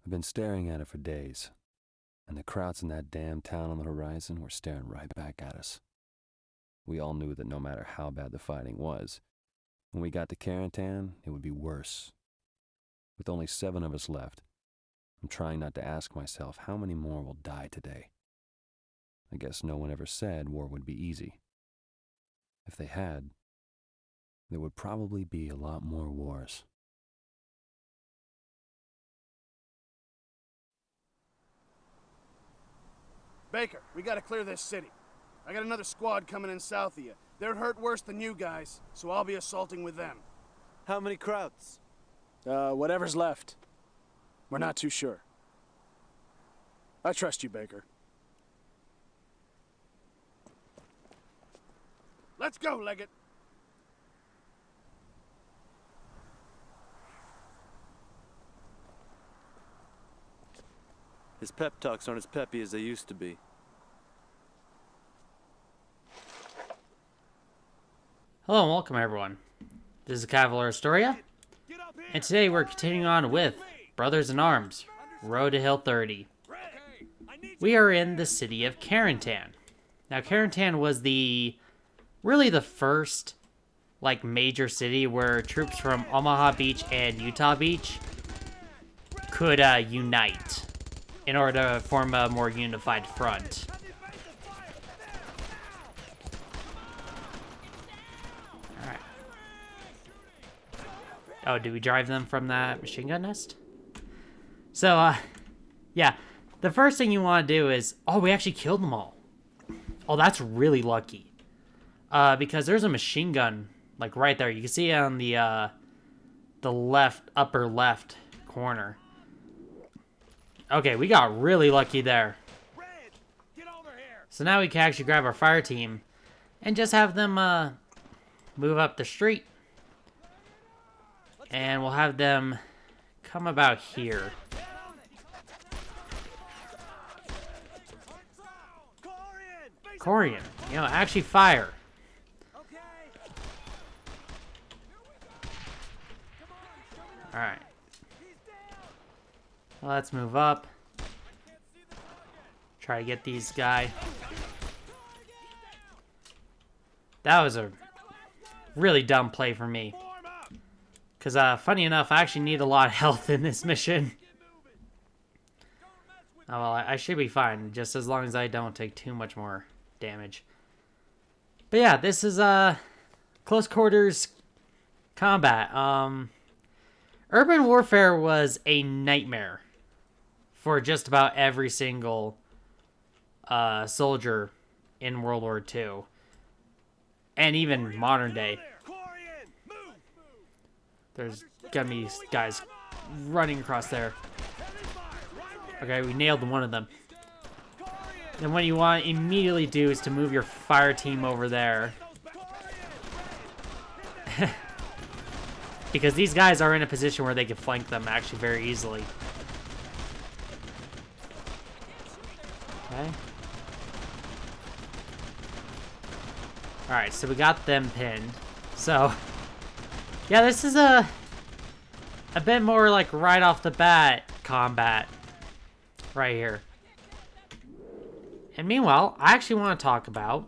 I've been staring at it for days, and the crowds in that damn town on the horizon were staring right back at us. We all knew that no matter how bad the fighting was, when we got to Carentan, it would be worse. With only 7 of us left, I'm trying not to ask myself how many more will die today. I guess no one ever said war would be easy. If they had, there would probably be a lot more wars. Baker, we gotta clear this city. I got another squad coming in south of you. They're hurt worse than you guys, so I'll be assaulting with them. How many Krauts? Whatever's left. We're not too sure. I trust you, Baker. Let's go, Leggett. His pep talks aren't as peppy as they used to be. Hello and welcome everyone. This is Cavalier Astoria, and today we're continuing on with Brothers in Arms, Road to Hill 30. We are in the city of Carentan. Now Carentan was really the first major city where troops from Omaha Beach and Utah Beach could unite in order to form a more unified front. Alright. Oh, do we drive them from that machine gun nest? So, yeah. The first thing you want to do is... Oh, we actually killed them all. Oh, that's really lucky. Because there's a machine gun, right there. You can see it on the upper left corner. Okay, we got really lucky there. So now we can actually grab our fire team and just have them move up the street. And we'll have them come about here. Corian, actually fire. Alright. Let's move up. Try to get these guys. That was a really dumb play for me. Because, funny enough, I actually need a lot of health in this mission. Oh, well, I should be fine, just as long as I don't take too much more damage. But yeah, this is, close quarters combat. Urban warfare was a nightmare for just about every single soldier in World War II. And even modern day. There's gonna be guys running across there. Okay, we nailed one of them. Then what you want to immediately do is to move your fire team over there. Because these guys are in a position where they can flank them actually very easily. Okay. Alright, so we got them pinned. So, yeah, this is a bit more right off the bat combat right here. And meanwhile, I actually want to talk about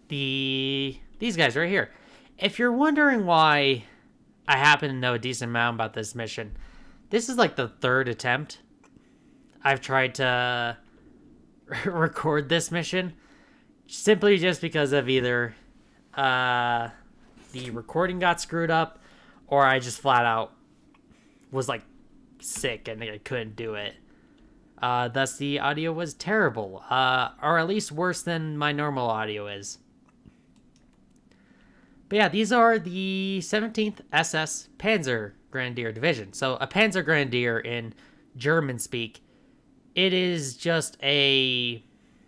these guys right here. If you're wondering why I happen to know a decent amount about this mission, this is the third attempt I've tried to record this mission, simply just because of either the recording got screwed up, or I just flat out was sick and I couldn't do it. Thus the audio was terrible, or at least worse than my normal audio is. But yeah, these are the 17th SS Panzer Grenadier Division. So a Panzer Grenadier in German speak, it is just a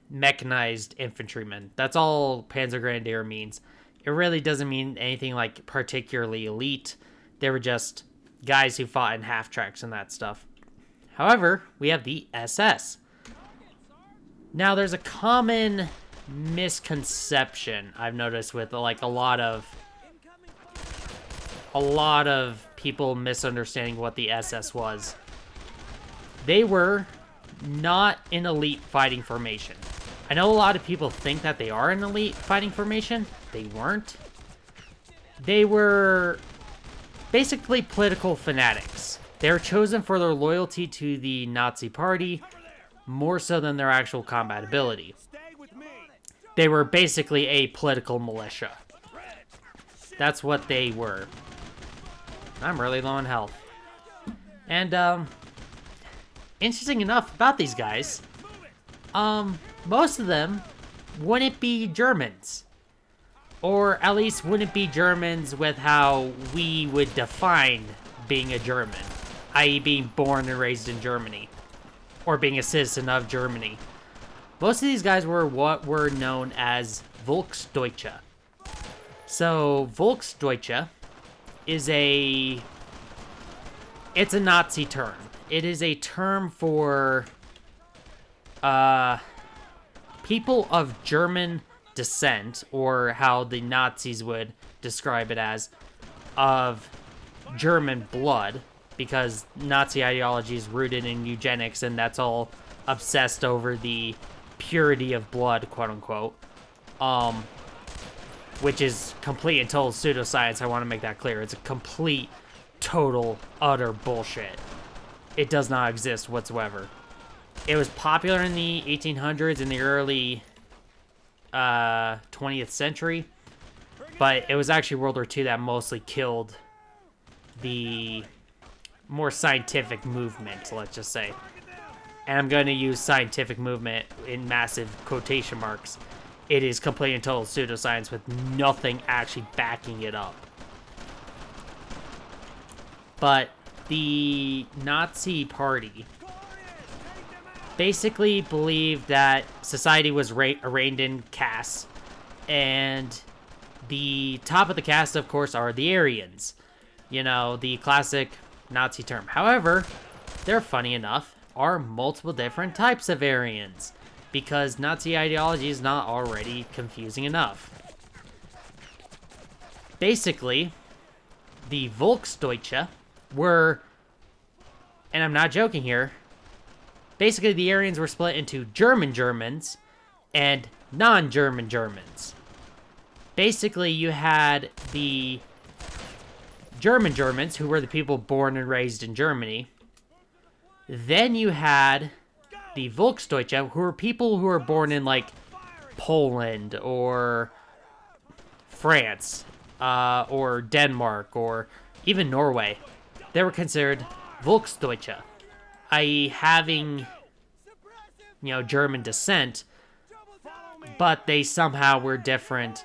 mechanized infantryman. That's all Panzer Grenadier means. It really doesn't mean anything particularly elite. They were just guys who fought in half-tracks and that stuff. However, we have the SS. Now, there's a common misconception I've noticed with a lot of people misunderstanding what the SS was. they were not an elite fighting formation. I know a lot of people think that they are an elite fighting formation. They weren't. They were basically political fanatics. They were chosen for their loyalty to the Nazi Party, more so than their actual combat ability. They were basically a political militia. That's what they were. I'm really low on health. And, interesting enough about these guys, most of them wouldn't be Germans. Or at least wouldn't be Germans with how we would define being a German, i.e. being born and raised in Germany, or being a citizen of Germany. Most of these guys were what were known as Volksdeutsche. So, Volksdeutsche is it's a Nazi term. It is a term for people of German descent, or how the Nazis would describe it as, of German blood, because Nazi ideology is rooted in eugenics, and that's all obsessed over the purity of blood, quote unquote, which is complete and total pseudoscience. I want to make that clear. It's a complete, total, utter bullshit. It does not exist whatsoever. It was popular in the 1800s, in the early 20th century, but it was actually World War II that mostly killed the more scientific movement, let's just say. And I'm going to use scientific movement in massive quotation marks. It is complete and total pseudoscience with nothing actually backing it up. But the Nazi Party basically believed that society was arranged in castes, and the top of the caste, of course, are the Aryans. You know, the classic Nazi term. However, there, funny enough, are multiple different types of Aryans, because Nazi ideology is not already confusing enough. Basically, the Volksdeutsche were, and I'm not joking here, basically the Aryans were split into German Germans and non-German Germans. Basically, you had the German Germans, who were the people born and raised in Germany. Then you had the Volksdeutsche, who were people who were born in, like, Poland or France, or Denmark, or even Norway. They were considered Volksdeutsche, i.e. having, German descent, but they somehow were different,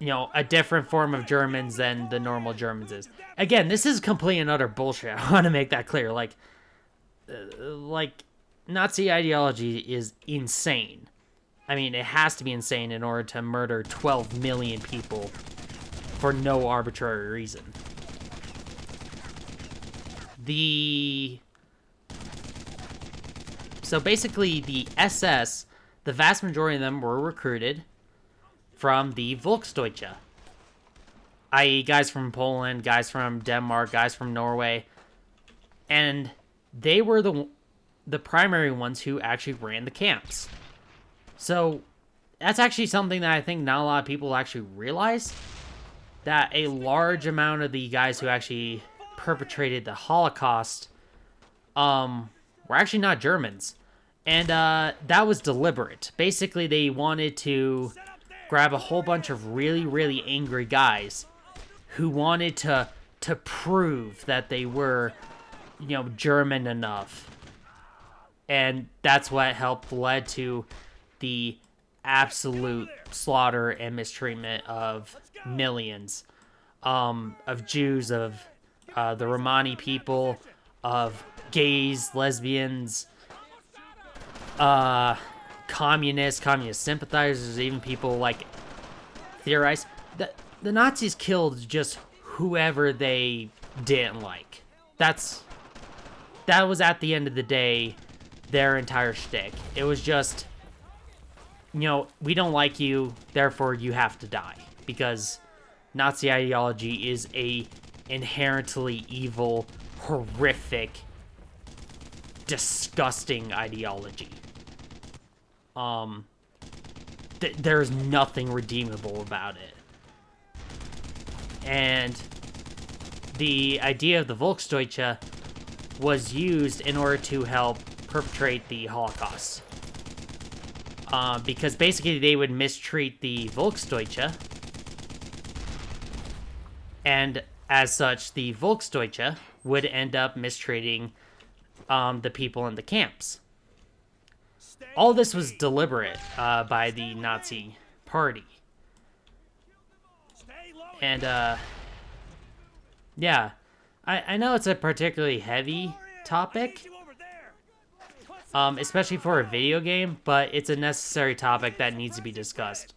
a different form of Germans than the normal Germans is. Again, this is complete and utter bullshit. I want to make that clear. Like, Nazi ideology is insane. I mean, it has to be insane in order to murder 12 million people for no arbitrary reason. So basically, the SS, the vast majority of them were recruited from the Volksdeutsche, i.e. guys from Poland, guys from Denmark, guys from Norway, and they were the primary ones who actually ran the camps. So that's actually something that I think not a lot of people actually realize, that a large amount of the guys who actually perpetrated the Holocaust were actually not Germans. And that was deliberate. Basically, they wanted to grab a whole bunch of really, really angry guys who wanted to prove that they were, German enough. And that's what led to the absolute slaughter and mistreatment of millions, of Jews, of the Romani people, of gays, lesbians, communist sympathizers, even people like theorize. The Nazis killed just whoever they didn't like. That was, at the end of the day, their entire shtick. It was just, we don't like you, therefore you have to die. Because Nazi ideology is a inherently evil, horrific disgusting ideology. There's nothing redeemable about it. And the idea of the Volksdeutsche was used in order to help perpetrate the Holocaust. Because basically they would mistreat the Volksdeutsche, and as such, the Volksdeutsche would end up mistreating the people in the camps. All this was deliberate by the Nazi Party. And, yeah, I know it's a particularly heavy topic, especially for a video game, but it's a necessary topic that needs to be discussed.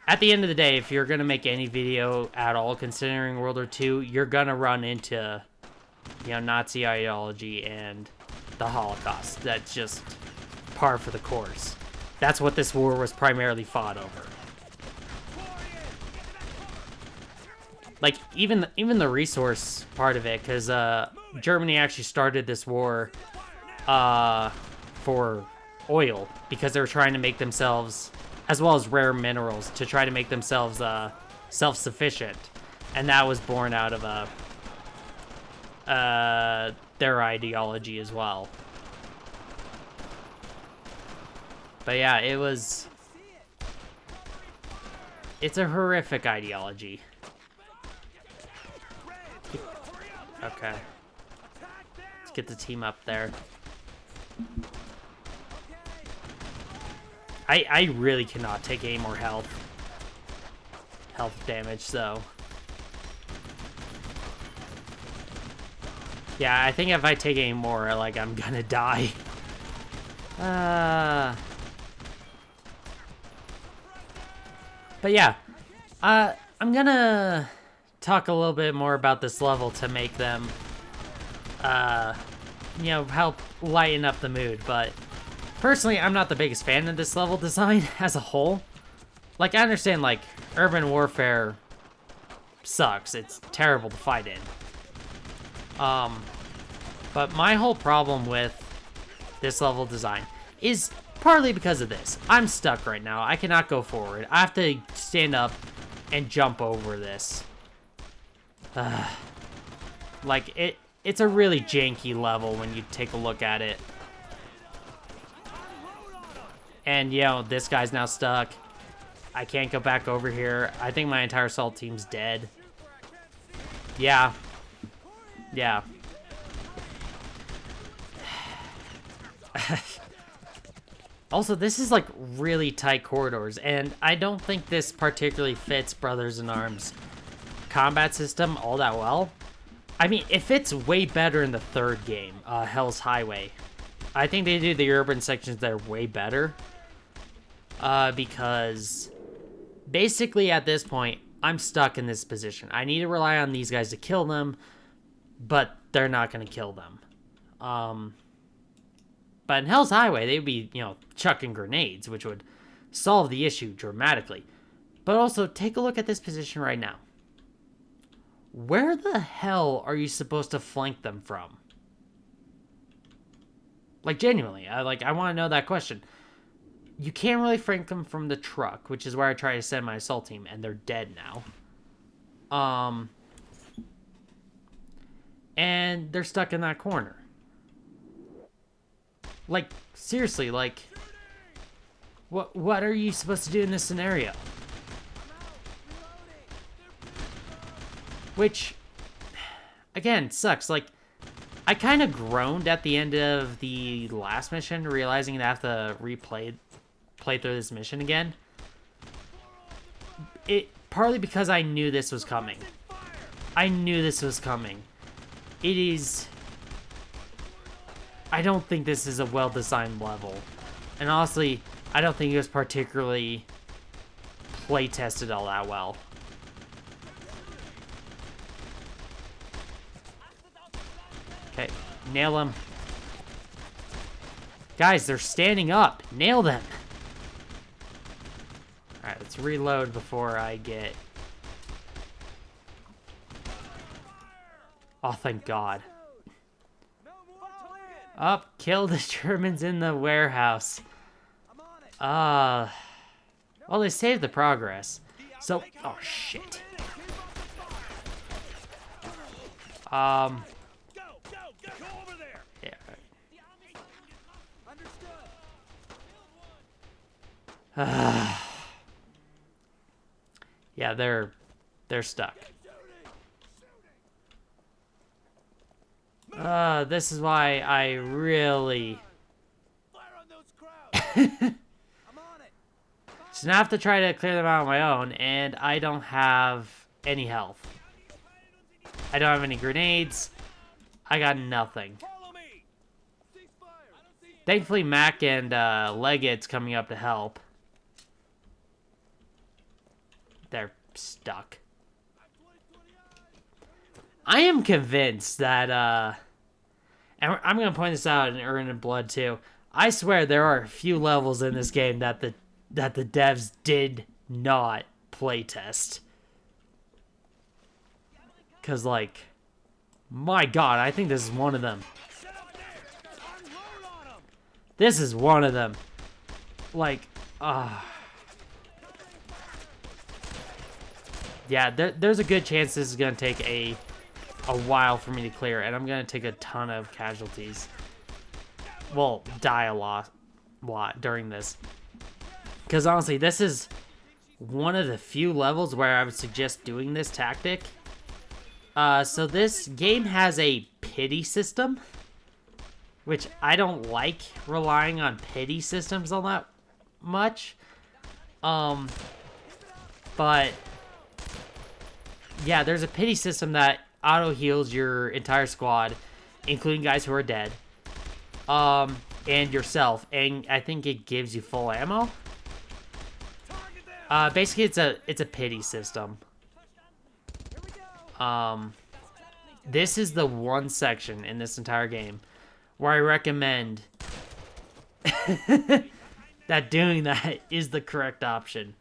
At the end of the day, if you're going to make any video at all considering World War II, you're going to run into, you know, Nazi ideology and the Holocaust. That's just par for the course. That's what this war was primarily fought over. Like, even the resource part of it, because Germany actually started this war for oil, because they were trying to make themselves, as well as rare minerals, to try to make themselves self-sufficient. And that was born out of their ideology as well. But yeah, it's a horrific ideology. Okay. Let's get the team up there. I really cannot take any more health damage, so. Yeah, I think if I take any more, like, I'm gonna die. But yeah, I'm gonna talk a little bit more about this level to make them, you know, help lighten up the mood. But personally, I'm not the biggest fan of this level design as a whole. Like, I understand, like, urban warfare sucks. It's terrible to fight in. But my whole problem with this level design is partly because of this. I'm stuck right now. I cannot go forward. I have to stand up and jump over this. Like, it's a really janky level when you take a look at it. And, you know, this guy's now stuck. I can't go back over here. I think my entire assault team's dead. Yeah. Yeah. Also, this is, like, really tight corridors, and I don't think this particularly fits Brothers in Arms' combat system all that well. I mean, it fits way better in the third game, Hell's Highway. I think they do the urban sections that are way better, because basically at this point, I'm stuck in this position. I need to rely on these guys to kill them, but they're not going to kill them. But in Hell's Highway, they would be, you know, chucking grenades, which would solve the issue dramatically. But also, take a look at this position right now. Where the hell are you supposed to flank them from? Like, genuinely, I want to know that question. You can't really flank them from the truck, which is where I try to send my assault team, and they're dead now. And they're stuck in that corner. Like, seriously, like, what are you supposed to do in this scenario? Which, again, sucks. Like, I kind of groaned at the end of the last mission, realizing that I have to play through this mission again. Partly because I knew this was coming. I knew this was coming. It is... I don't think this is a well-designed level. And honestly, I don't think it was particularly play-tested all that well. Okay, nail them. Guys, they're standing up. Nail them. Alright, let's reload before I get... Oh, thank God. Up, kill the Germans in the warehouse. Well, they saved the progress. So, oh shit. Yeah. Yeah, they're stuck. This is why I really just gonna have to try to clear them out on my own, and I don't have any health. I don't have any grenades. I got nothing. Thankfully, Mac and Leggett's coming up to help. They're stuck. I am convinced that, and I'm going to point this out in Urine and Blood too. I swear there are a few levels in this game that the devs did not playtest. Because, like, my god, I think this is one of them. This is one of them. Like, yeah, there's a good chance this is going to take a while for me to clear, and I'm going to take a ton of casualties. Well, die a lot during this. Because honestly, this is one of the few levels where I would suggest doing this tactic. So this game has a pity system, which I don't like relying on pity systems all that much. But yeah, there's a pity system that auto heals your entire squad, including guys who are dead, and yourself, and I think it gives you full ammo. Basically, it's a pity system. This is the one section in this entire game where I recommend that doing that is the correct option.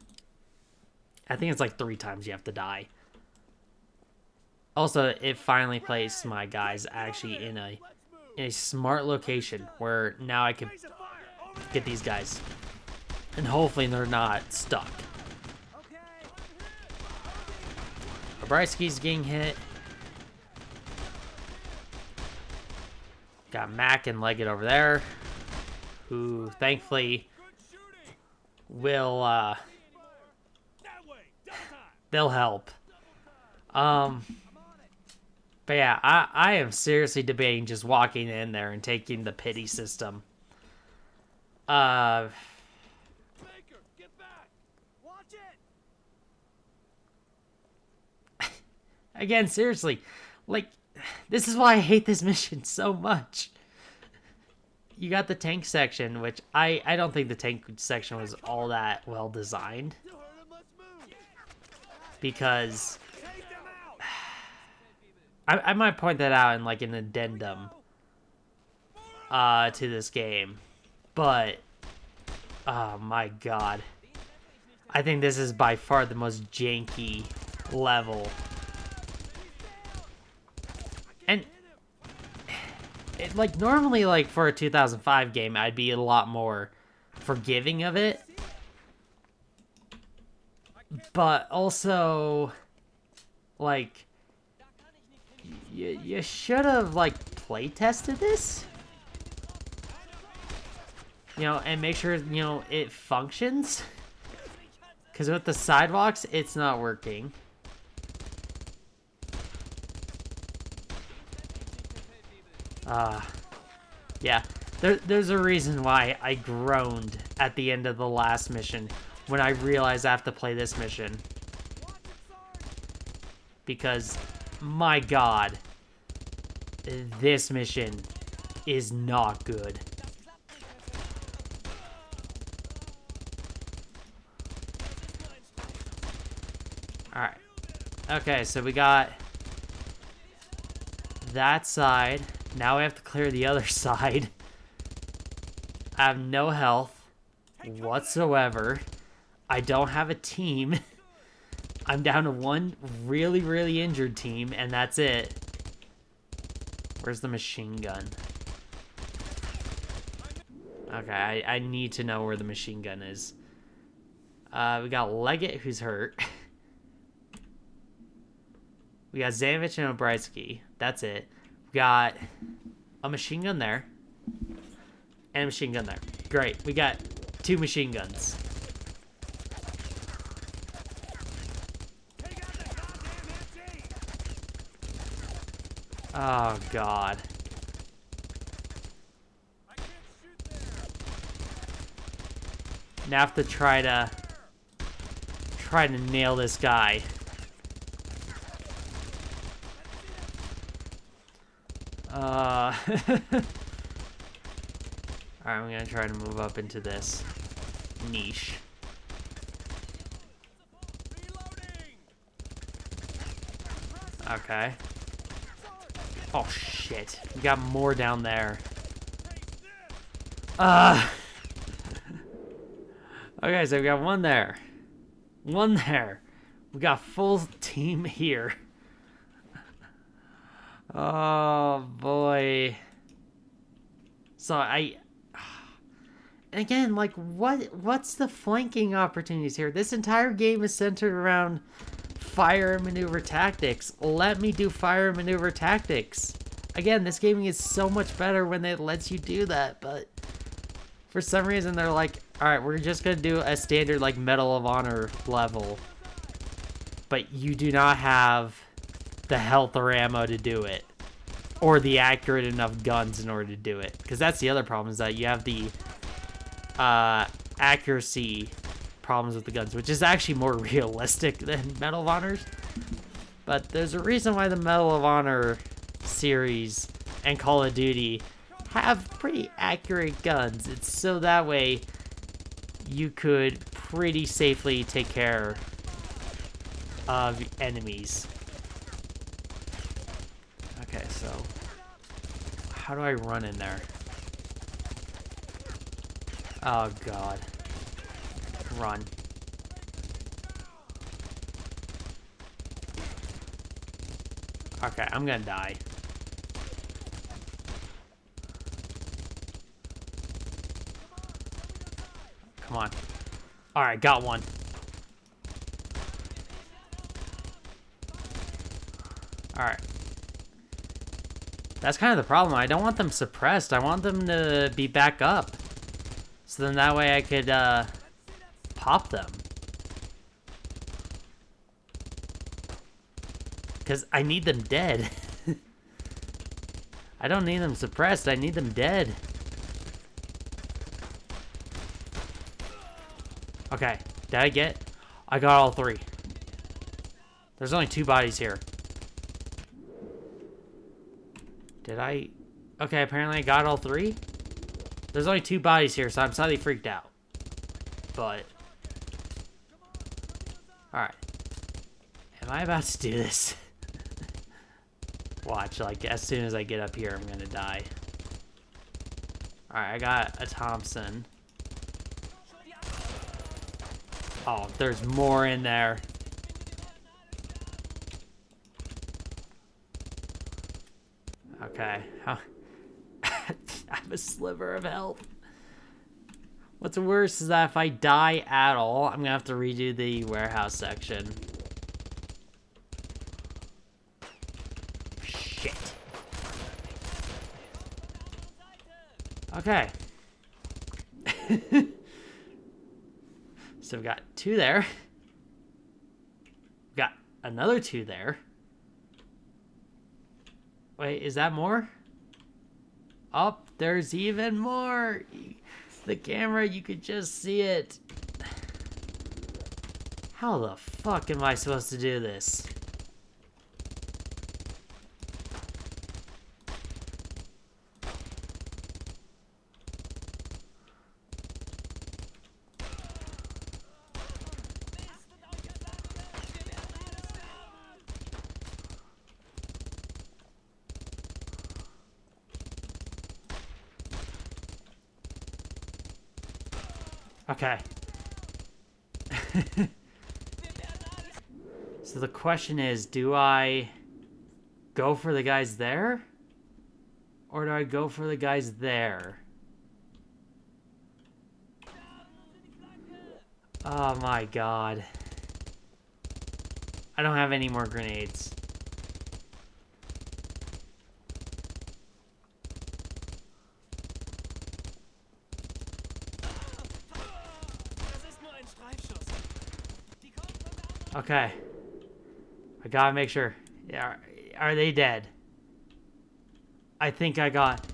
I think it's like 3 times you have to die. Also, it finally placed my guys actually in a smart location where now I can get these guys. And hopefully they're not stuck. Bryski's getting hit. Got Mac and Leggett over there, who thankfully will they'll help. But yeah, I am seriously debating just walking in there and taking the pity system. Baker, get back. Watch it. Again, seriously, like, this is why I hate this mission so much. You got the tank section, which I don't think the tank section was all that well designed. Because I might point that out in like an addendum to this game. But oh my god. I think this is by far the most janky level. And it, like, normally, like, for a 2005 game, I'd be a lot more forgiving of it. But also, like, you should have, like, play tested this. You know, and make sure, you know, it functions. Because with the sidewalks, it's not working. Yeah, there's a reason why I groaned at the end of the last mission when I realized I have to play this mission. Because, my god, this mission is not good. Alright. Okay, so we got that side. Now we have to clear the other side. I have no health whatsoever. I don't have a team. I'm down to one really, really injured team, and that's it. Where's the machine gun? Okay, I need to know where the machine gun is. We got Leggett, who's hurt. We got Zanovich and Obritsky. That's it. We got a machine gun there. And a machine gun there. Great. We got 2 machine guns. Oh, God. Now I have to try to nail this guy. Alright, I'm gonna try to move up into this niche. Okay. Oh, shit. We got more down there. Okay, so we got one there. One there. We got full team here. Oh, boy. So and again, like, what's the flanking opportunities here? This entire game is centered around fire and maneuver tactics. Let me do fire and maneuver tactics. Again, this gaming is so much better when it lets you do that, but for some reason they're like, alright, we're just gonna do a standard, like, Medal of Honor level, but you do not have the health or ammo to do it, or the accurate enough guns in order to do it. Because that's the other problem, is that you have the accuracy problems with the guns, which is actually more realistic than Medal of Honors. But there's a reason why the Medal of Honor series and Call of Duty have pretty accurate guns. It's so that way you could pretty safely take care of enemies. Okay, so how do I run in there? Oh, God. Run. Okay, I'm gonna die. Come on. Alright, got one. Alright. That's kind of the problem. I don't want them suppressed. I want them to be back up. So then that way I could, pop them. Because I need them dead. I don't need them suppressed. I need them dead. Okay. Did I get? I got all 3. There's only 2 bodies here. Did I? Okay, apparently I got all 3. There's only 2 bodies here, so I'm slightly freaked out. But alright. Am I about to do this? Watch, like, as soon as I get up here, I'm gonna die. Alright, I got a Thompson. Oh, there's more in there. Okay. I have a sliver of health. What's worse is that if I die at all, I'm gonna have to redo the warehouse section. Shit. Okay. So we've got 2 there. We've got another 2 there. Wait, is that more? Oh, there's even more. The camera, you could just see it. How the fuck am I supposed to do this? Okay. So the question is, do I go for the guys there? Or do I go for the guys there? Oh my god. I don't have any more grenades. Okay. I gotta make sure. Yeah, are they dead? I think I got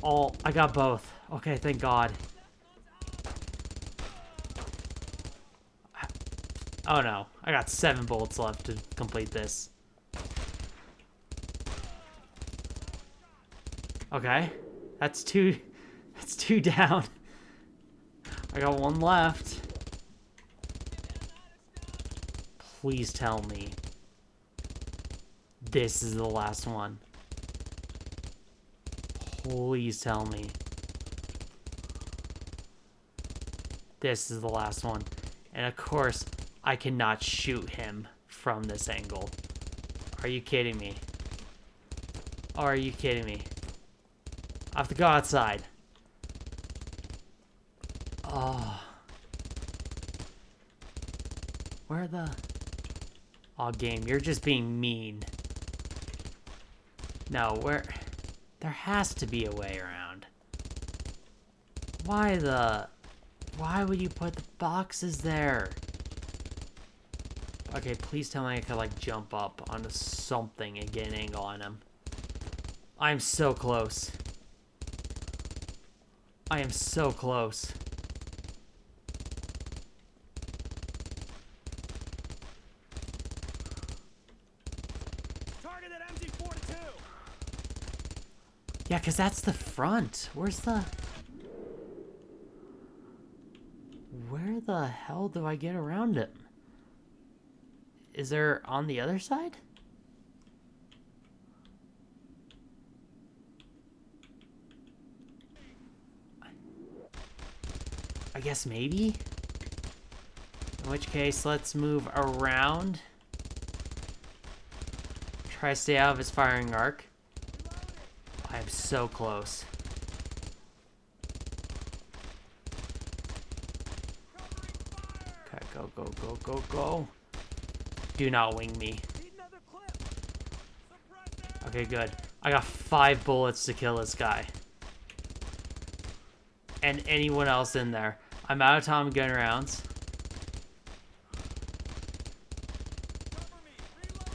all. I got both. Okay, thank God. Oh no, I got 7 bullets left to complete this. Okay, that's 2. That's 2 down. I got 1 left. Please tell me this is the last one. Please tell me this is the last one. And of course, I cannot shoot him from this angle. Are you kidding me? Are you kidding me? I have to go outside. Oh. Where the... Oh, game, you're just being mean. No, where... There has to be a way around. Why the... Why would you put the boxes there? Okay, please tell me I could, like, jump up onto something and get an angle on him. I'm so close. I am so close. Targeted MG42. Yeah, because that's the front. Where's the... Where the hell do I get around him? Is there on the other side? I guess maybe? In which case, let's move around. Try to stay out of his firing arc. I am so close. Okay, go, go, go, go, go. Do not wing me. Okay, good. I got 5 bullets to kill this guy. And anyone else in there. I'm out of Tom gun rounds.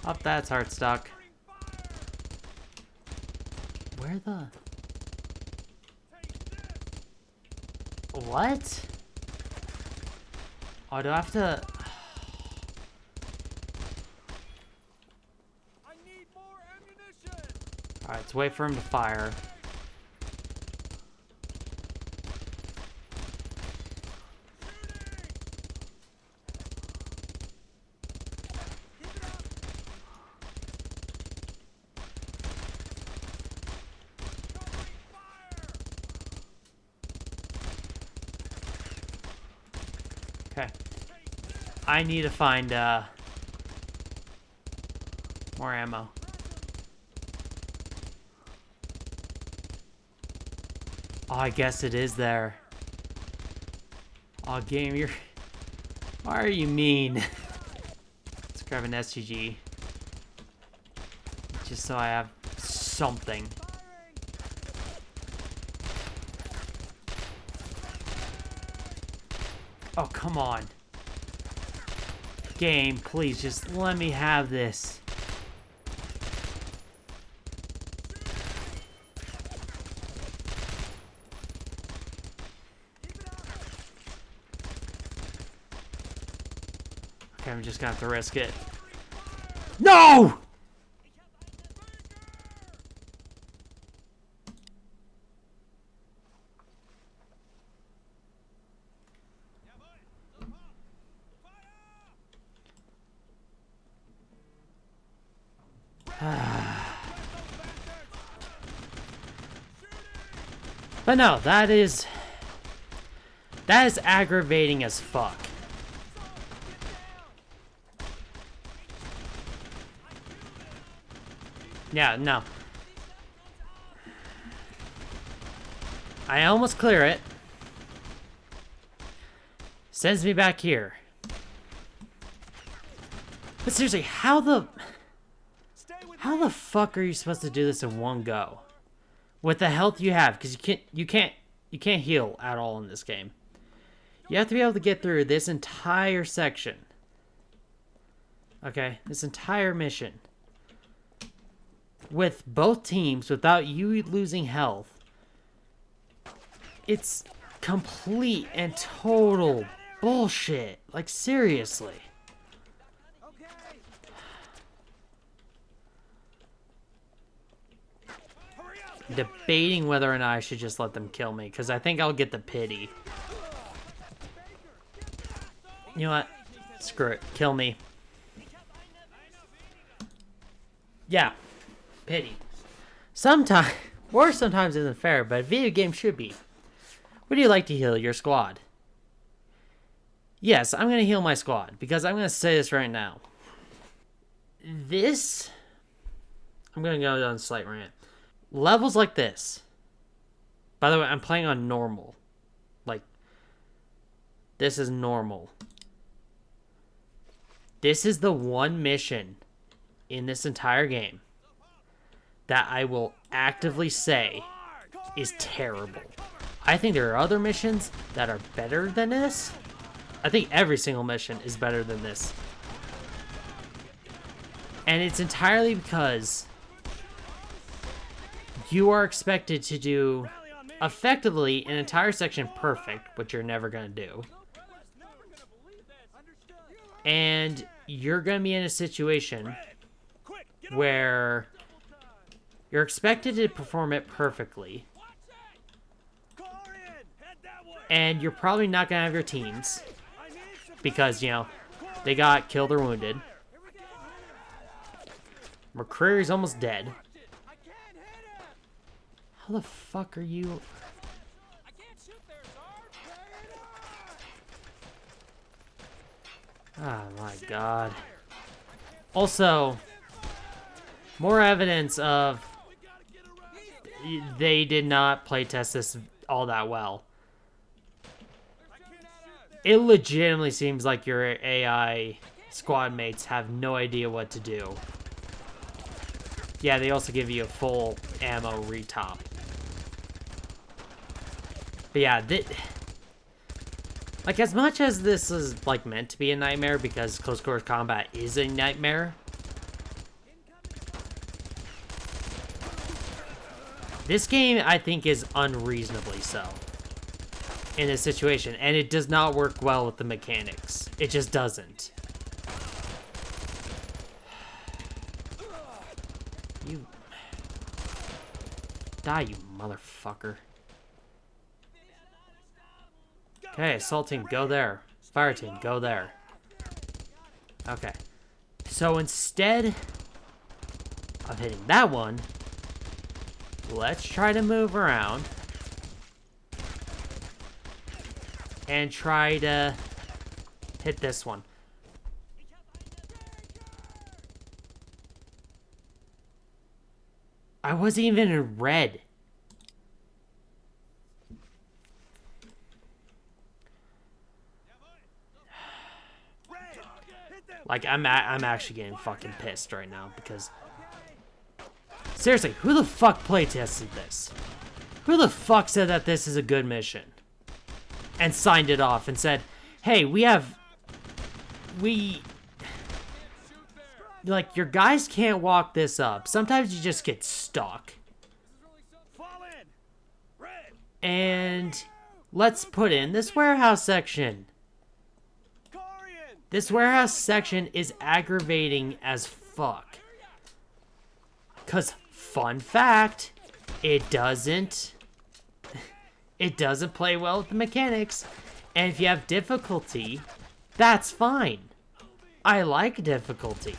Oh, that's heart stock. Where the... What? Oh, do I have to... Alright, let's wait for him to fire. Okay. I need to find, more ammo. Oh, I guess it is there. Oh, game, you're... Why are you mean? Let's grab an SGG. Just so I have something. Oh, come on. Game, please, just let me have this. Okay, I'm just gonna have to risk it. No! But no, that is aggravating as fuck. Yeah, no. I almost clear it. Sends me back here. But seriously, how the fuck are you supposed to do this in one go? With the health you have, because you can't heal at all in this game. You have to be able to get through this entire section. Okay, this entire mission. With both teams, without you losing health. It's complete and total bullshit. Like, seriously. Debating whether or not I should just let them kill me, because I think I'll get the pity. You know what? Screw it. Kill me. Yeah. Pity. Sometimes, or sometimes isn't fair, but a video game should be. Would you like to heal your squad? Yes, I'm going to heal my squad, because I'm going to say this right now. This, I'm going to go on a slight rant. Levels like this. By the way, I'm playing on normal. Like, this is normal. This is the one mission in this entire game that I will actively say is terrible. I think there are other missions that are better than this. I think every single mission is better than this. And it's entirely because you are expected to do effectively an entire section perfect, which you're never going to do. And you're going to be in a situation where you're expected to perform it perfectly. And you're probably not going to have your teams. Because, you know, they got killed or wounded. McCreary's almost dead. How the fuck are you... Oh my god. Also, more evidence of they did not playtest this all that well. It legitimately seems like your AI squad mates have no idea what to do. Yeah, they also give you a full ammo retop. But yeah, like, as much as this is, like, meant to be a nightmare, because close quarters combat is a nightmare, this game, I think, is unreasonably so in this situation, and it does not work well with the mechanics. It just doesn't. You... Die, you motherfucker. Okay, assault team, go there. Fire team, go there. Okay. So instead of hitting that one, let's try to move around and try to hit this one. I wasn't even in red. Like, I'm actually getting fucking pissed right now, because... Seriously, who the fuck playtested this? Who the fuck said that this is a good mission? And signed it off and said, hey, like, your guys can't walk this up. Sometimes you just get stuck. And let's put in this warehouse section. This warehouse section is aggravating as fuck. Because, fun fact, it doesn't play well with the mechanics. And if you have difficulty, that's fine. I like difficulty.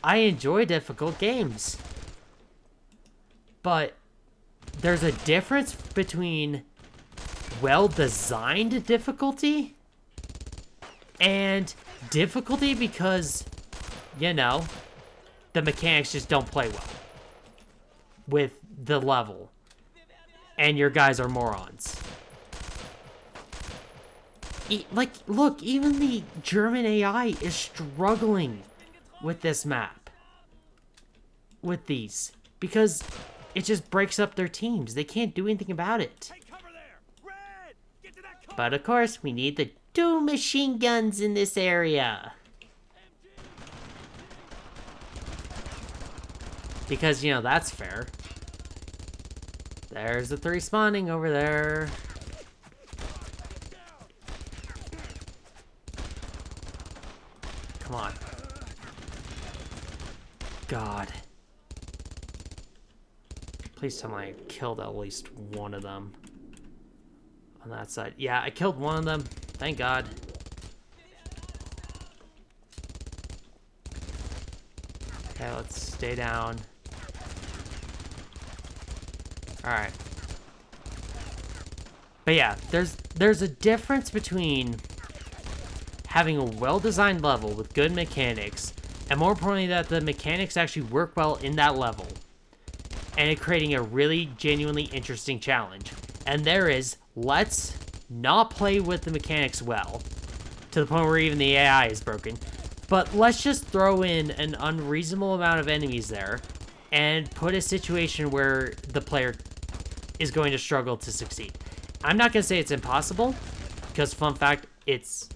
I enjoy difficult games. But there's a difference between well-designed difficulty and difficulty because, you know, the mechanics just don't play well with the level. And your guys are morons. Like, look, even the German AI is struggling with this map. With these. Because it just breaks up their teams. They can't do anything about it. Hey, cover there! Red! Get to that car! But of course, we need the 2 machine guns in this area. Because, you know, that's fair. There's the 3 spawning over there. Come on. God. Please tell me I killed at least one of them. On that side. Yeah, I killed one of them. Thank God. Okay, let's stay down. Alright. But yeah, there's a difference between having a well-designed level with good mechanics, and more importantly that the mechanics actually work well in that level, and it creating a really genuinely interesting challenge. And there is, let's not play with the mechanics well, to the point where even the AI is broken, but let's just throw in an unreasonable amount of enemies there, and put a situation where the player is going to struggle to succeed. I'm not going to say it's impossible, because fun fact, is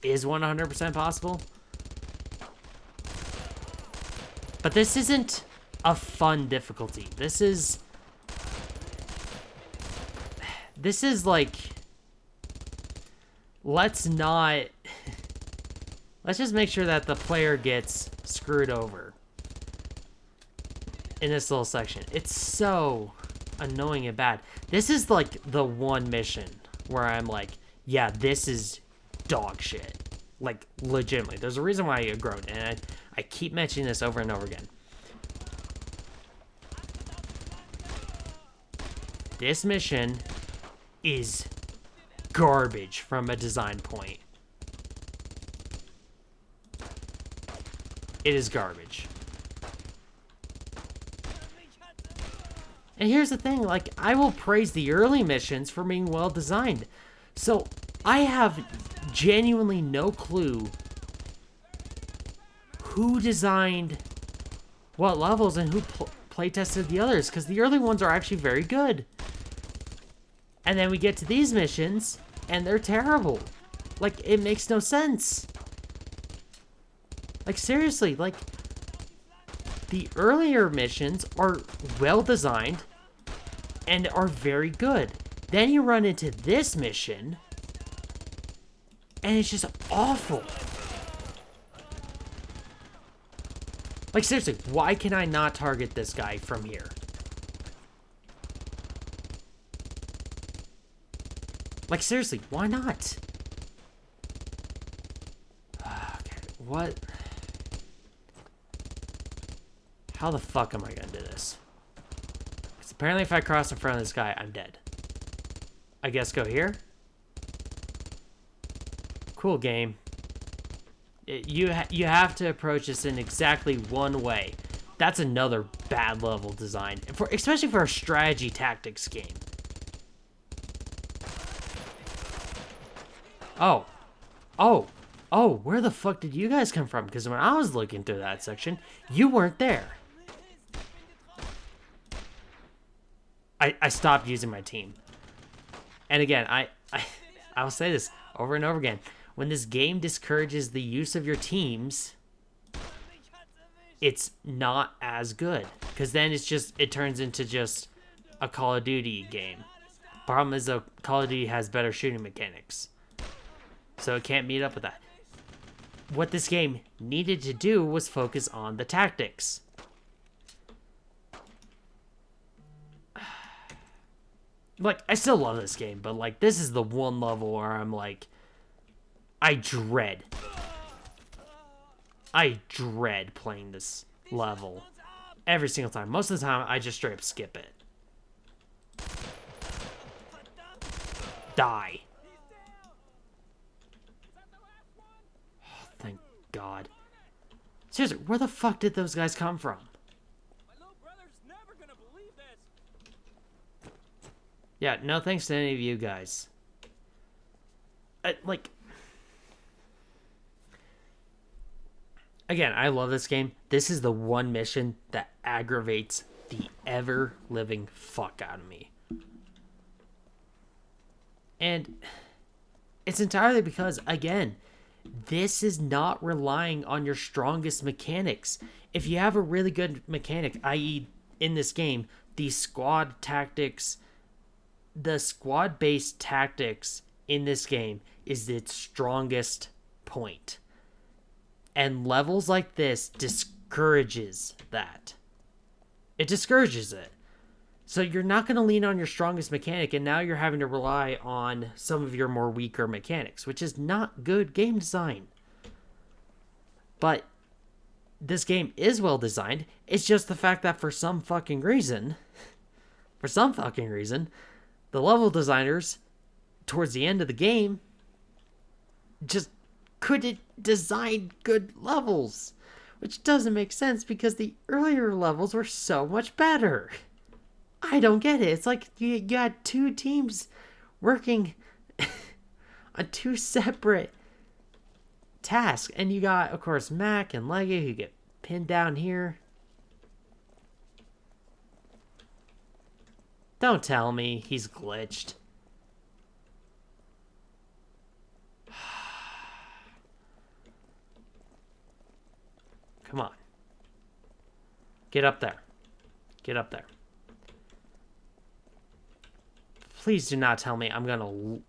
100% possible. But this isn't a fun difficulty. This is like, let's just make sure that the player gets screwed over in this little section. It's so annoying and bad. This is like the one mission where I'm like, yeah, this is dog shit. Like, legitimately. There's a reason why I groaned, and I keep mentioning this over and over again. This mission is garbage from a design point. It is garbage. And here's the thing, like, I will praise the early missions for being well designed. So, I have genuinely no clue who designed what levels and who playtested the others, because the early ones are actually very good. And then we get to these missions, and they're terrible. Like, it makes no sense. Like, seriously, like, the earlier missions are well designed and are very good. Then you run into this mission, and it's just awful. Like, seriously, why can I not target this guy from here? Like, seriously, why not? Okay, what? How the fuck am I gonna do this? Because apparently if I cross in front of this guy, I'm dead. I guess go here? Cool game. You have to approach this in exactly one way. That's another bad level design, especially for a strategy tactics game. Oh, where the fuck did you guys come from? Because when I was looking through that section, you weren't there. I stopped using my team. And again, I'll say this over and over again. When this game discourages the use of your teams, it's not as good. Because then it turns into just a Call of Duty game. Problem is, though, Call of Duty has better shooting mechanics. So it can't meet up with that. What this game needed to do was focus on the tactics. Like, I still love this game, but, like, this is the one level where I'm like, I dread playing this level every single time. Most of the time, I just straight up skip it. Die. Oh, thank God. Seriously, where the fuck did those guys come from? Yeah, no thanks to any of you guys. Again, I love this game. This is the one mission that aggravates the ever-living fuck out of me. And it's entirely because, again, this is not relying on your strongest mechanics. If you have a really good mechanic, i.e. in this game, the squad-based tactics in this game is its strongest point. And levels like this discourages that. It discourages it. So you're not going to lean on your strongest mechanic, and now you're having to rely on some of your more weaker mechanics, which is not good game design. But this game is well designed. It's just the fact that for some fucking reason, the level designers, towards the end of the game, just couldn't design good levels. Which doesn't make sense because the earlier levels were so much better. I don't get it. It's like you had two teams working on two separate tasks. And you got, of course, Mac and Leggy who get pinned down here. Don't tell me he's glitched. Come on. Get up there. Get up there. Please do not tell me I'm gonna...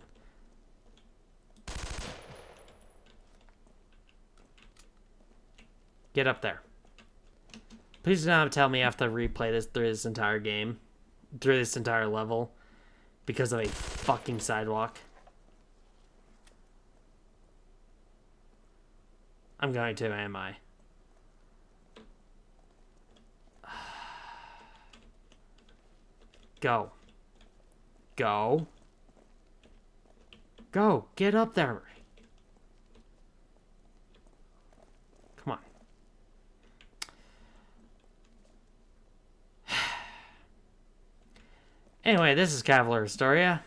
Get up there. Please do not tell me I have to replay this through this entire game. Through this entire level. Because of a fucking sidewalk. I'm going to, am I? Go. Go. Go. Get up there. Come on. Anyway, this is Cavalier Historia.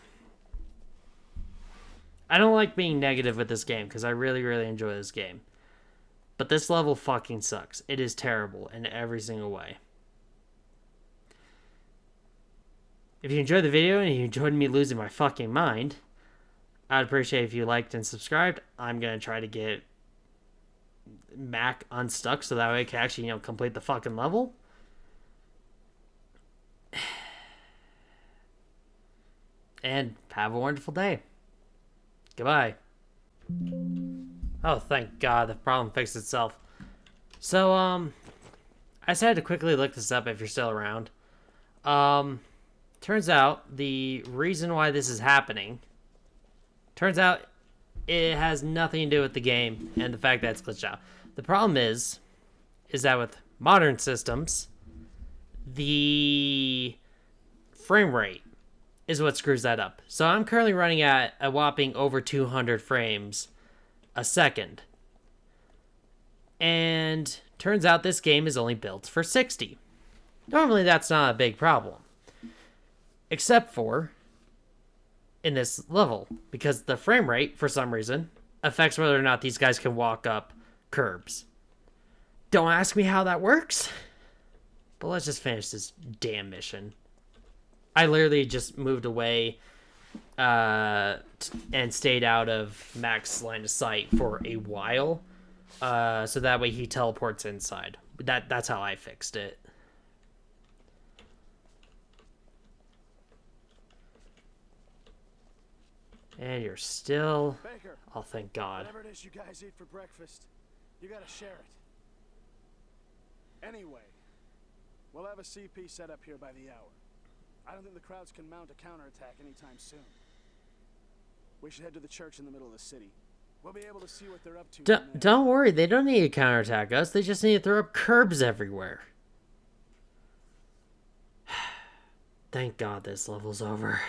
I don't like being negative with this game because I really, really enjoy this game. But this level fucking sucks. It is terrible in every single way. If you enjoyed the video and you enjoyed me losing my fucking mind, I'd appreciate if you liked and subscribed. I'm going to try to get Mac unstuck so that way I can actually, complete the fucking level. And have a wonderful day. Goodbye. Oh, thank God, the problem fixed itself. So, I decided to quickly look this up if you're still around. Turns out the reason why this is happening, turns out it has nothing to do with the game and the fact that it's glitched out. The problem is that with modern systems, the frame rate is what screws that up. So I'm currently running at a whopping over 200 frames a second. And turns out this game is only built for 60. Normally that's not a big problem. Except for in this level, because the frame rate, for some reason, affects whether or not these guys can walk up curbs. Don't ask me how that works, but let's just finish this damn mission. I literally just moved away and stayed out of Mac's line of sight for a while, so that way he teleports inside. That's how I fixed it. And you're still... Baker, oh, thank God. whatever it is you guys eat for breakfast, you gotta share it. Anyway, we'll have a CP set up here by the hour. I don't think the crowds can mount a counterattack anytime soon. We should head to the church in the middle of the city. We'll be able to see what they're up to. Don't worry, they don't need to counterattack us. They just need to throw up curbs everywhere. Thank God this level's over.